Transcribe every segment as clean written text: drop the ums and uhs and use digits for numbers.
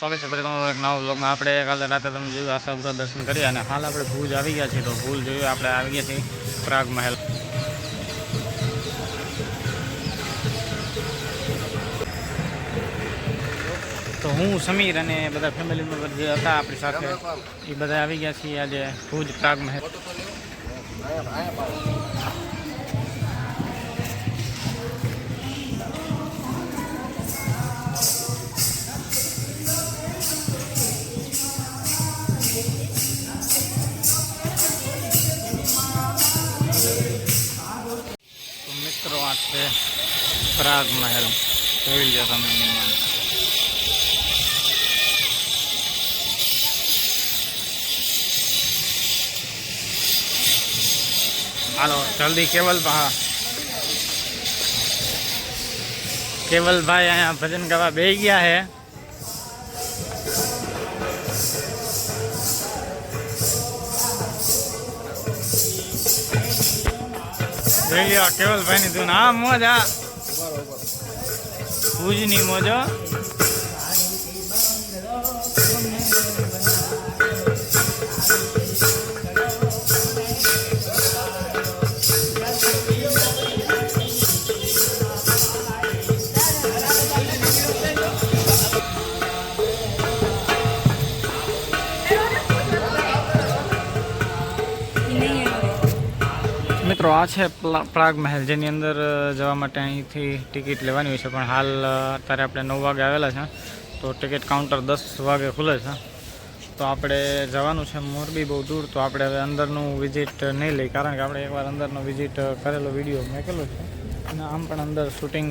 સ્વાગત છે ફરી તમારું એક નવા વ્લોગમાં। આપણે કાલે રાતે તમે જોયું આશાપુરા દર્શન કર્યા અને હાલ આપણે ભુજ આવી ગયા છીએ। તો ભુજ જોયું આપણે આવી ગયા છીએ પ્રાગ મહેલ। તો હું સમીર અને બધા ફેમિલી મેમ્બર જે હતા આપણી સાથે એ બધા આવી ગયા છીએ આજે ભુજ પ્રાગ મહેલ। મિત્રો આ છે પ્રાગ મહેલ, જોઈ લો તમે। હાલો જલ્દી કેવલભાઈ અહીંયા ભજન ગાવા બેસી ગયા છે। જોઈ લ્યો કેવલભાઈ ની ધૂન। હા મોજ, આ ભુજની મોજો। મિત્રો આ છે પ્રાગ મહેલ, જેની અંદર જવા માટે અહીંથી ટિકિટ લેવાની હોય છે, પણ હાલ અત્યારે આપણે 9 વાગે આવેલા છે તો ટિકિટ કાઉન્ટર 10 વાગે ખુલે છે। તો આપણે જવાનું છે મોરબી, બહુ દૂર। તો આપણે હવે અંદરનું વિઝિટ નહીં લઈ, કારણ કે આપણે એકવાર અંદરનો વિઝિટ કરેલો વિડીયો મેકેલો છે અને આમ પણ અંદર શૂટિંગ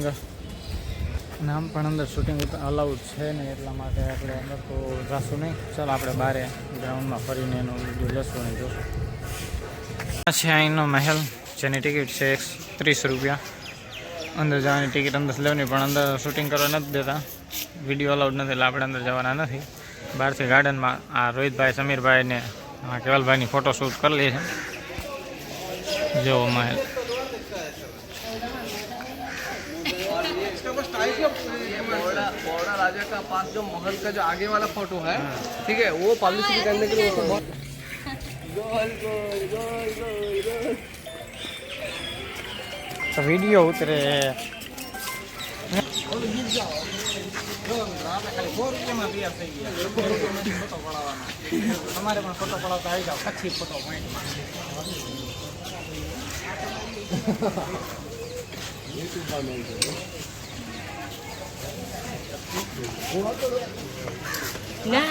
અલાઉડ છે નહીં, એટલા માટે આપણે અંદર તો જશું નહીં। ચાલો આપણે બારે ગ્રાઉન્ડમાં ફરીને એનો વિડીયો લેશું અને જોશું। આ છે અહીંનો મહેલ, જેની ટિકિટ છે 30 રૂપિયા। અંદર જવાની ટિકિટ અંદર લેવાની, પણ અંદર શૂટિંગ કરવા નથી દેતા, વિડીયો અલાઉડ નથી, એટલે આપણે અંદર જવાના નથી। બહારથી ગાર્ડનમાં આ રોહિતભાઈ, સમીરભાઈ ને કેવલભાઈની ફોટો શૂટ કરી લે છે। જો મહેલ बौड़ा राजा का पास जो महल का जो आगे वाला फोटो है, ठीक है, वो पब्लिसिटी करने के लिए उसको बहुत तो वीडियो उतरे हमारे फोटो पड़ाता आई जाओ, अच्छी फोटो ના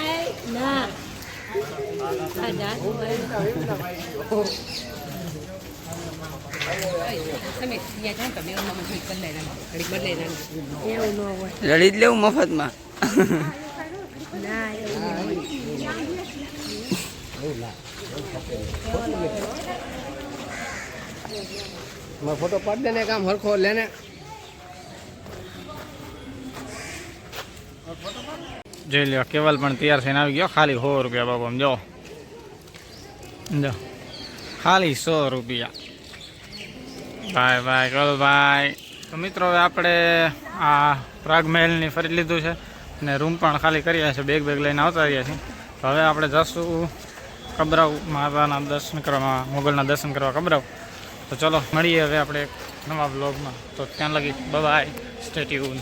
લડી જ લેવું મફતમાં। फोटो पढ़ देने का हर खोल लेने। જોઈ લ્યો કેવલ પણ તૈયાર થઈને આવી ગયો। ખાલી 100 રૂપિયા બાબુ, આમ જો ખાલી 100 રૂપિયા। ભાઈ કેવલભાઈ। તો મિત્રો હવે આપણે આ પ્રાગ મહેલની ફરી લીધું છે અને રૂમ પણ ખાલી કર્યા છે, બેગ લઈને આવતા રહ્યા છીએ। તો હવે આપણે જશું કબરાવ માતાના દર્શન કરવા, મોગલના દર્શન કરવા કબરાવ। તો ચલો મળીએ હવે આપણે નવા બ્લોગમાં। તો ત્યાં લગી બાય, સ્ટે ટ્યુન।